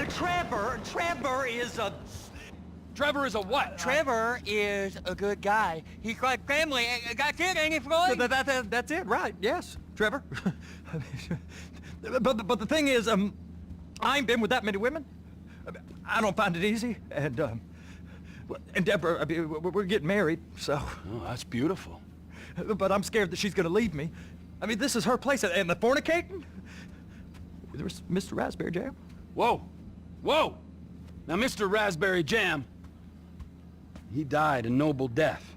Trevor is a... Trevor is a what? Trevor is a good guy. He's like family. That's it, ain't it, Floyd? That's it, right? Yes, Trevor. but the thing is, I ain't been with that many women. I don't find it easy, and Deborah, I mean, we're getting married, so. Oh, that's beautiful. But I'm scared that she's gonna leave me. I mean, this is her place, and the fornicating? There's Mr. Raspberry Jam. Whoa, whoa! Now, Mr. Raspberry Jam, he died a noble death,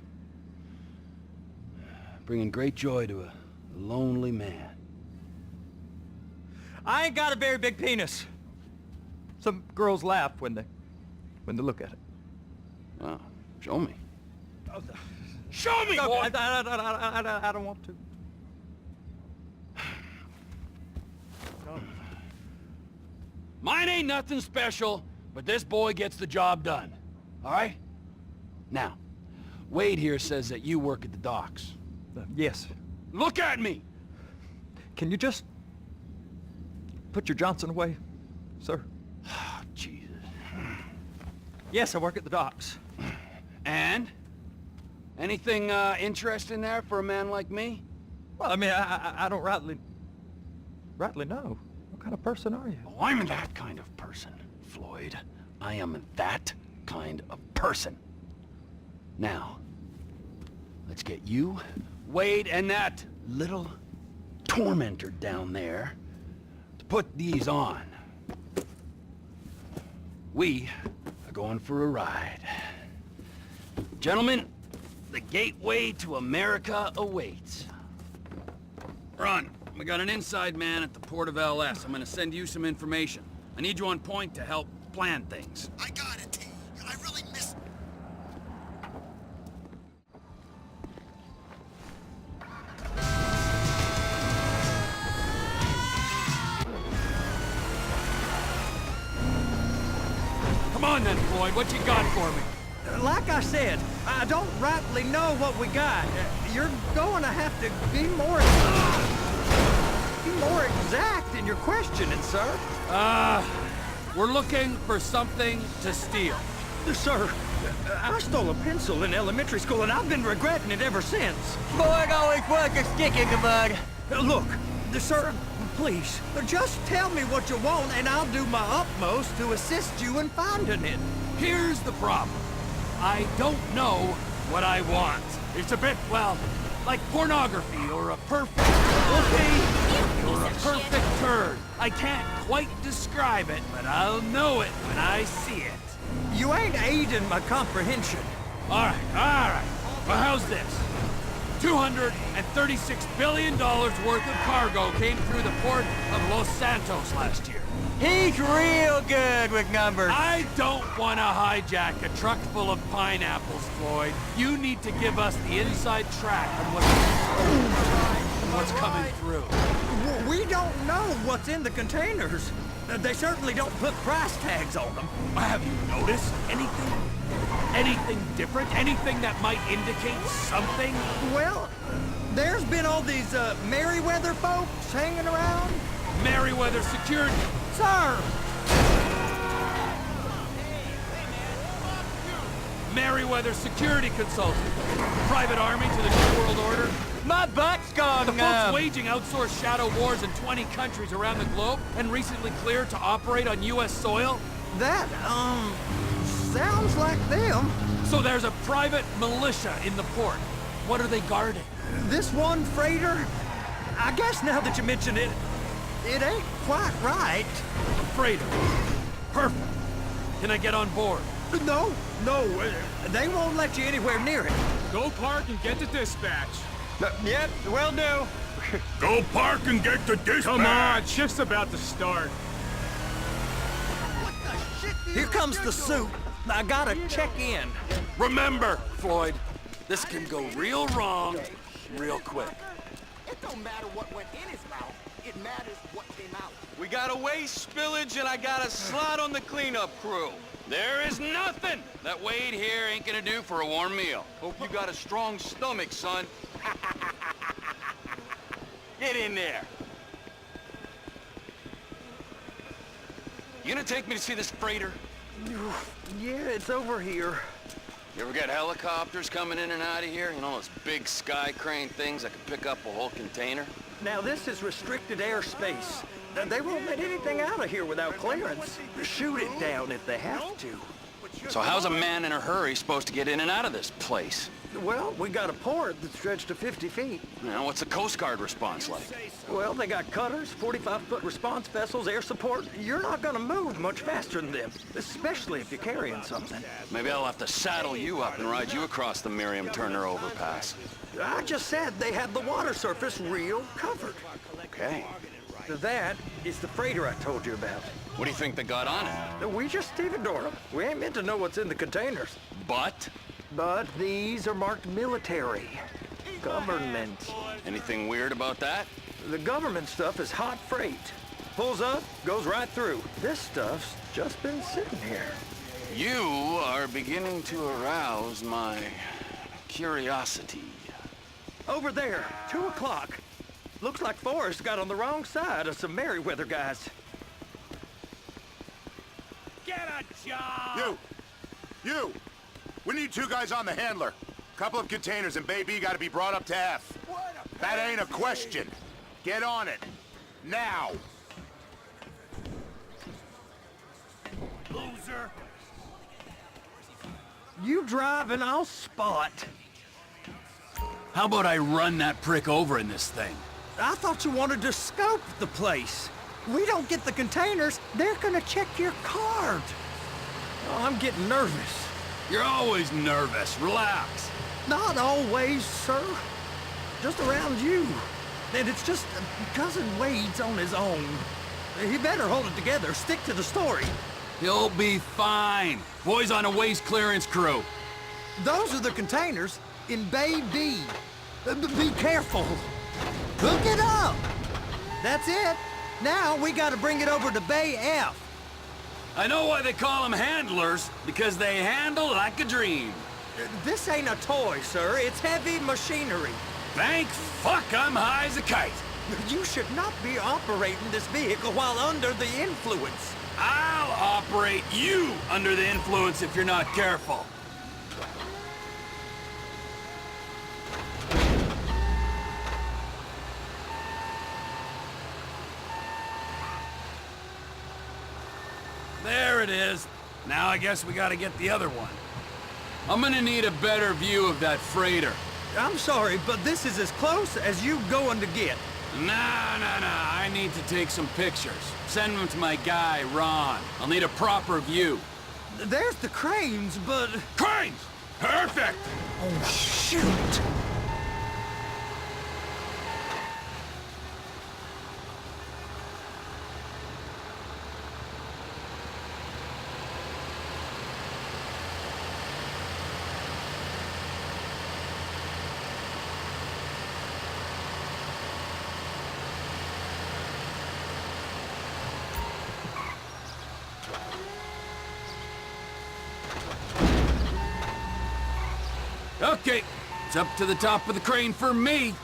bringing great joy to a lonely man. I ain't got a very big penis. Some girls laugh when they look at it. Wow, show me. Oh, Show me, no, boy! I don't want to. Mine ain't nothing special, but this boy gets the job done. All right? Now, Wade here says that you work at the docks. Yes. Look at me! Can you just put your Johnson away, sir? Oh, Jesus. Yes, I work at the docks. And? Anything interesting there for a man like me? Well, I mean, I don't rightly know. What kind of person are you? Oh, I'm that kind of person, Floyd. I am that kind of person. Now, let's get you, Wade, and that little tormentor down there to put these on. We are going for a ride. Gentlemen, the gateway to America awaits. Ron, we got an inside man at the port of LS. I'm gonna send you some information. I need you on point to help plan things. I got it, T. I really missed... Come on then, Floyd, what you got for me? Like I said, I don't rightly know what we got. You're going to have to be more exact in your questioning, sir. We're looking for something to steal. Sir, I stole a pencil in elementary school, and I've been regretting it ever since. Boy, it always was a stick in the mud. Look, sir, please, just tell me what you want, and I'll do my utmost to assist you in finding it. Here's the problem. I don't know what I want. It's a bit, well, like pornography or a perfect pussy or a perfect turd. I can't quite describe it, but I'll know it when I see it. You ain't aiding my comprehension. All right. Well, how's this? $236 billion worth of cargo came through the port of Los Santos last year. He's real good with numbers. I don't want to hijack a truck full of pineapples, Floyd. You need to give us the inside track on what's coming through. We don't know what's in the containers. They certainly don't put price tags on them. Have you noticed anything? Anything different? Anything that might indicate something? Well, there's been all these Merryweather folks hanging around. Merryweather Security. Sir! Merryweather Security Consultant. Private army to the New World Order. My butt's gone The numb. folks waging outsourced shadow wars in 20 countries around the globe and recently cleared to operate on U.S. soil. That, sounds like them. So there's a private militia in the port. What are they guarding? This one freighter, I guess now that you mention it, it ain't quite right. A freighter. Perfect. Can I get on board? No, they won't let you anywhere near it. Go park and get the dispatch. Yep, will do. Go park and get the dispatch. Come on, shift's about to start. What the shit do you Here comes the suit. I gotta check in. Remember, Floyd, this can go real wrong real quick. It don't matter what went in his mouth. It matters what came out. We got a waste spillage and I got a slot on the cleanup crew. There is nothing that Wade here ain't gonna do for a warm meal. Hope you got a strong stomach, son. Get in there. You gonna take me to see this freighter? Yeah, it's over here. You ever get helicopters coming in and out of here? You know, those big sky crane things that can pick up a whole container? Now, this is restricted airspace. They won't let anything out of here without clearance. Shoot it down if they have to. So how's a man in a hurry supposed to get in and out of this place? Well, we got a port that's stretched to 50 feet. You know, what's the Coast Guard response like? Well, they got cutters, 45-foot response vessels, air support. You're not gonna move much faster than them, especially if you're carrying something. Maybe I'll have to saddle you up and ride you across the Miriam Turner overpass. I just said they had the water surface real covered. Okay. That is the freighter I told you about. What do you think they got on it? We just stevedore them. We ain't meant to know what's in the containers. But? But these are marked military. Government. Anything weird about that? The government stuff is hot freight. Pulls up, goes right through. This stuff's just been sitting here. You are beginning to arouse my curiosity. Over there, 2 o'clock. Looks like Forrest got on the wrong side of some Merryweather guys. Get a job! You! We need 2 guys on the handler. Couple of containers and Baby gotta be brought up to F. That ain't a question. Get on it. Now! Loser! You drive and I'll spot. How about I run that prick over in this thing? I thought you wanted to scope the place. We don't get the containers, they're gonna check your card. Oh, I'm getting nervous. You're always nervous. Relax. Not always, sir. Just around you. And it's just Cousin Wade's on his own. He better hold it together, stick to the story. He'll be fine. Boys on a waste clearance crew. Those are the containers in Bay B. Be careful. Hook it up. That's it. Now we gotta bring it over to Bay F. I know why they call them handlers, because they handle like a dream. This ain't a toy, sir. It's heavy machinery. Thank fuck I'm high as a kite. You should not be operating this vehicle while under the influence. I'll operate you under the influence if you're not careful. There it is. Now I guess we gotta get the other one. I'm gonna need a better view of that freighter. I'm sorry, but this is as close as you going to get. Nah. I need to take some pictures. Send them to my guy, Ron. I'll need a proper view. There's the cranes, but... Cranes! Perfect! Oh, shoot! Okay, it's up to the top of the crane for me.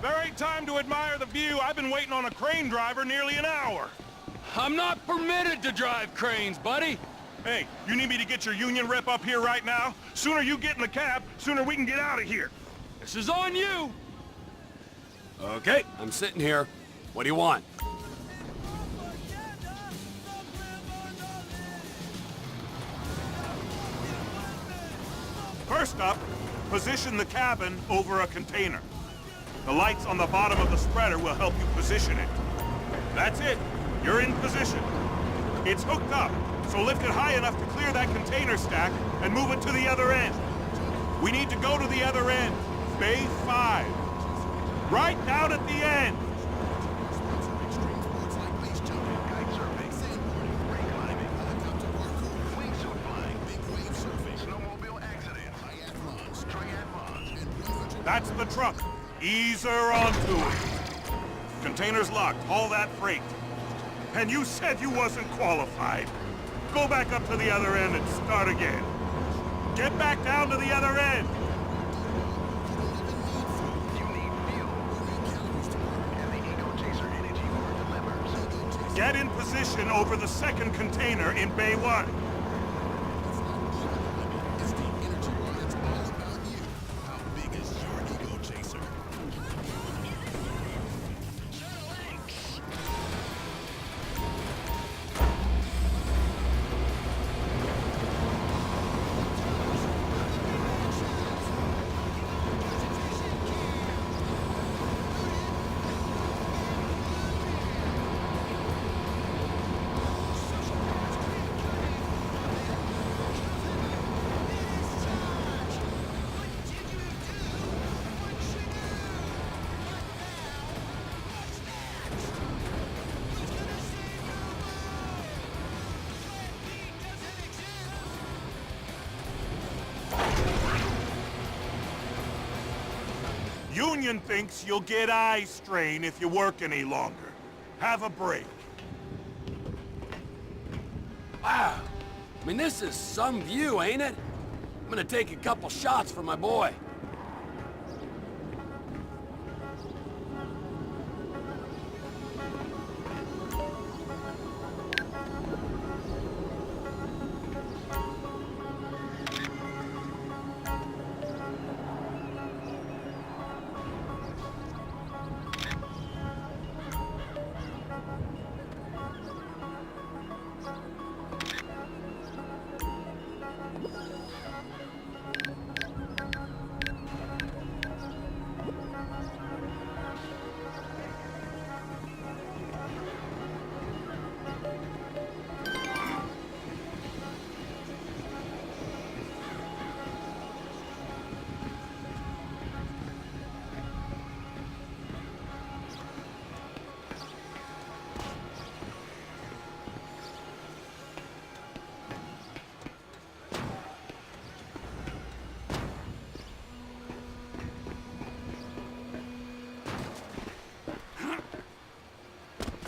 There ain't time to admire the view. I've been waiting on a crane driver nearly an hour. I'm not permitted to drive cranes, buddy. Hey, you need me to get your union rep up here right now? Sooner you get in the cab, sooner we can get out of here. This is on you. Okay, I'm sitting here. What do you want? First up, position the cabin over a container. The lights on the bottom of the spreader will help you position it. That's it. You're in position. It's hooked up, so lift it high enough to clear that container stack and move it to the other end. We need to go to the other end. Bay 5. Right down at the end. That's the truck. Ease her onto it. Container's locked. Haul that freight. And you said you wasn't qualified. Go back up to the other end and start again. Get back down to the other end. Get in position over the second container in Bay 1. Union thinks you'll get eye strain if you work any longer. Have a break. Wow. I mean, this is some view, ain't it? I'm gonna take a couple shots for my boy.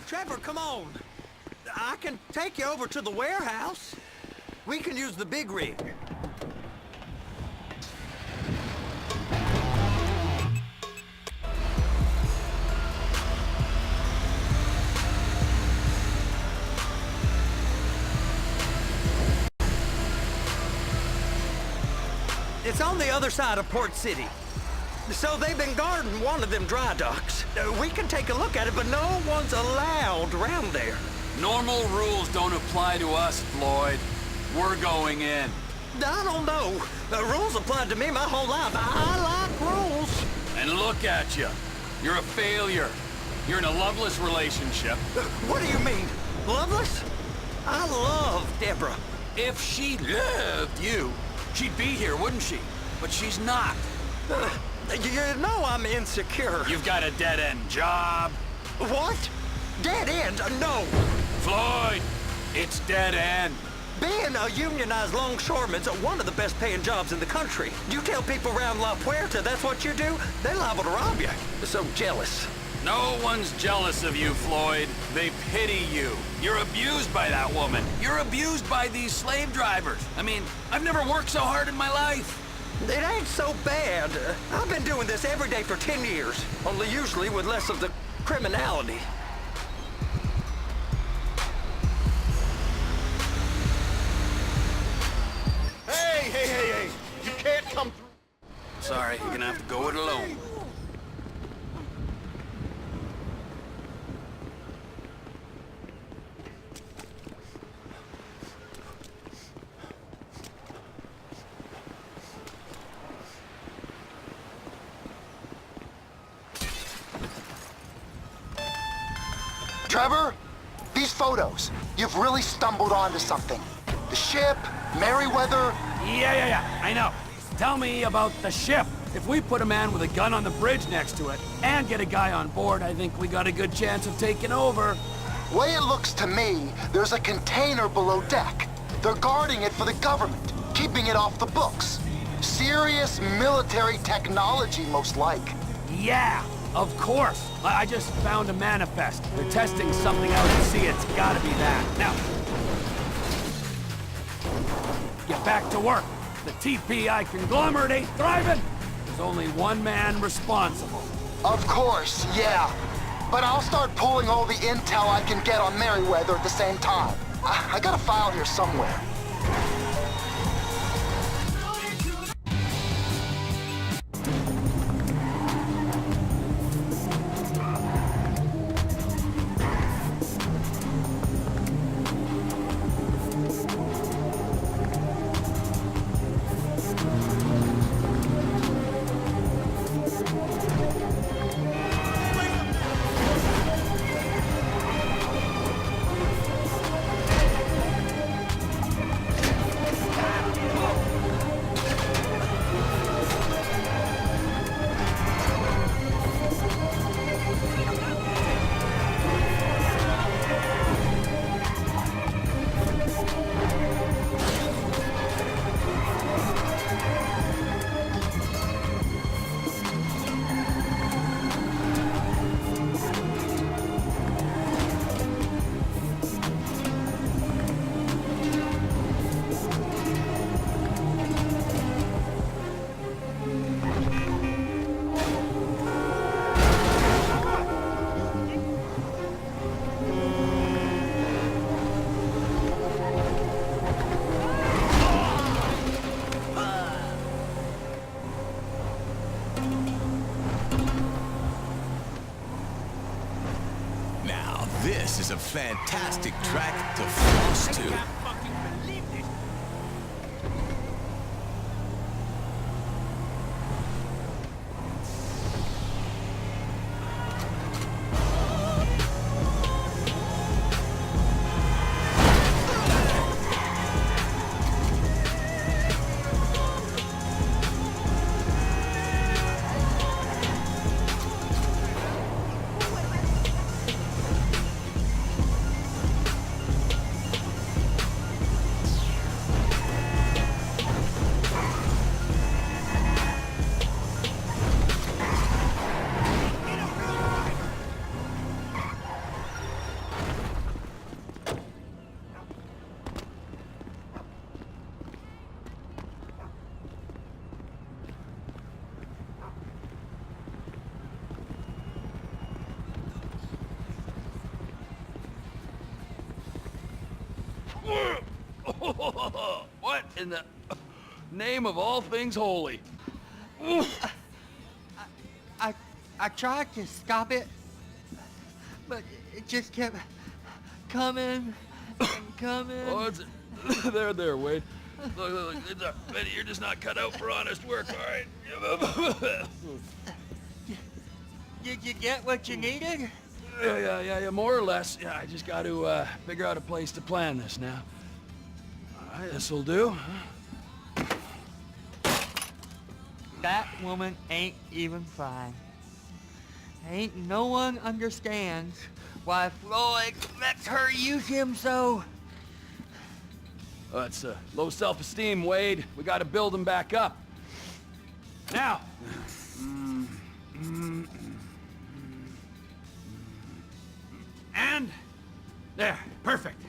Trevor, come on. I can take you over to the warehouse. We can use the big rig. It's on the other side of Port City. So they've been guarding one of them dry docks. We can take a look at it, but no one's allowed around there. Normal rules don't apply to us, Floyd. We're going in. I don't know. The rules applied to me my whole life. I like rules. And look at you. You're a failure. You're in a loveless relationship. What do you mean? Loveless? I love Deborah. If she loved you, she'd be here, wouldn't she? But she's not. You know I'm insecure. You've got a dead-end job. What? Dead end? No. Floyd, it's dead end. Being a unionized longshoreman's one of the best paying jobs in the country. You tell people around La Puerta that's what you do, they're liable to rob you. They're so jealous. No one's jealous of you, Floyd. They pity you. You're abused by that woman. You're abused by these slave drivers. I mean, I've never worked so hard in my life. It ain't so bad. I've been doing this every day for 10 years, only usually with less of the criminality. Hey! You can't come through. Sorry, you're gonna have to go it alone. Trevor, these photos, you've really stumbled onto something. The ship, Merryweather. Yeah, I know. Tell me about the ship. If we put a man with a gun on the bridge next to it and get a guy on board, I think we got a good chance of taking over. Way it looks to me, there's a container below deck. They're guarding it for the government, keeping it off the books. Serious military technology, most like. Yeah, of course. I just found a manifest. They're testing something out at sea. It's gotta be that. Now, get back to work. The TPI conglomerate ain't thriving. There's only one man responsible. Of course, yeah. But I'll start pulling all the intel I can get on Merryweather at the same time. I got a file here somewhere. This is a fantastic track to floss to. What in the name of all things holy? I tried to stop it, but it just kept coming and coming. Oh, it's there, Wade. Look, you're just not cut out for honest work, all right? Did you get what you needed? Yeah, more or less. Yeah, I just got to figure out a place to plan this now. All right, this'll do. That woman ain't even fine. Ain't no one understands why Floyd lets her use him so. It's low self-esteem, Wade. We got to build him back up. Now. And there, perfect.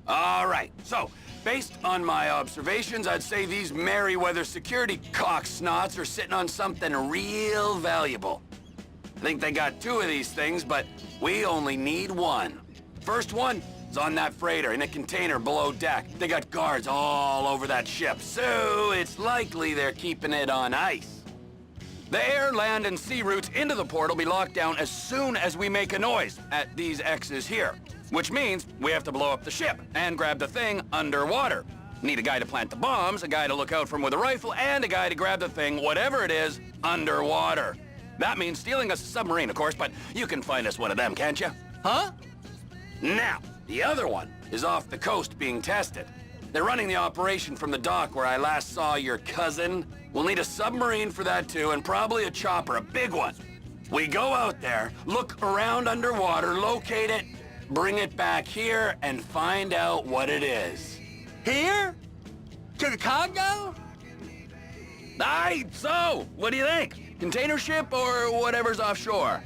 All right, so based on my observations, I'd say these Merryweather security cocksnots are sitting on something real valuable. I think they got 2 of these things, but we only need 1. First one is on that freighter in a container below deck. They got guards all over that ship, so it's likely they're keeping it on ice. The air, land, and sea routes into the port will be locked down as soon as we make a noise at these X's here. Which means we have to blow up the ship and grab the thing underwater. Need a guy to plant the bombs, a guy to look out for him with a rifle, and a guy to grab the thing, whatever it is, underwater. That means stealing us a submarine, of course, but you can find us one of them, can't you? Huh? Now, the other one is off the coast being tested. They're running the operation from the dock where I last saw your cousin. We'll need a submarine for that too, and probably a chopper, a big one. We go out there, look around underwater, locate it, bring it back here, and find out what it is. Here? To the Congo? Aye, so, what do you think? Container ship or whatever's offshore?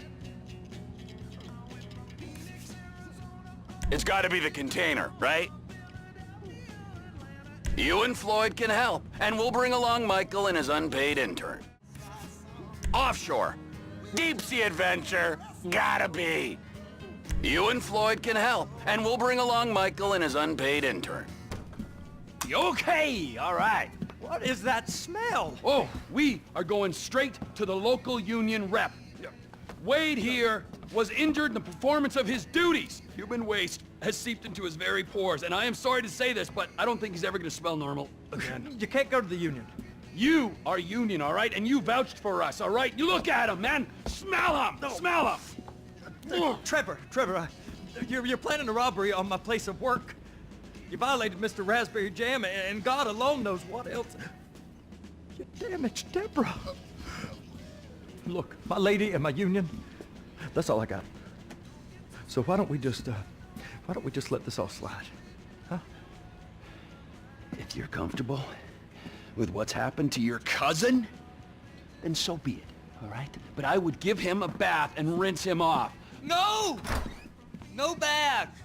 It's gotta be the container, right? You and Floyd can help, and we'll bring along Michael and his unpaid intern. Offshore. Deep sea adventure. Gotta be. You and Floyd can help, and we'll bring along Michael and his unpaid intern. Okay, all right. What is that smell? Oh, we are going straight to the local union rep. Wade here was injured in the performance of his duties. Human waste has seeped into his very pores, and I am sorry to say this, but I don't think he's ever gonna smell normal again. You can't go to the union. You are union, all right? And you vouched for us, all right? You look at him, man. Smell him. No. Smell him. Trevor, you're planning a robbery on my place of work. You violated Mr. Raspberry Jam, and God alone knows what else. You damaged Deborah. Look, my lady and my union, that's all I got. So why don't we just let this all slide, huh? If you're comfortable with what's happened to your cousin, then so be it, all right? But I would give him a bath and rinse him off. No! No bath!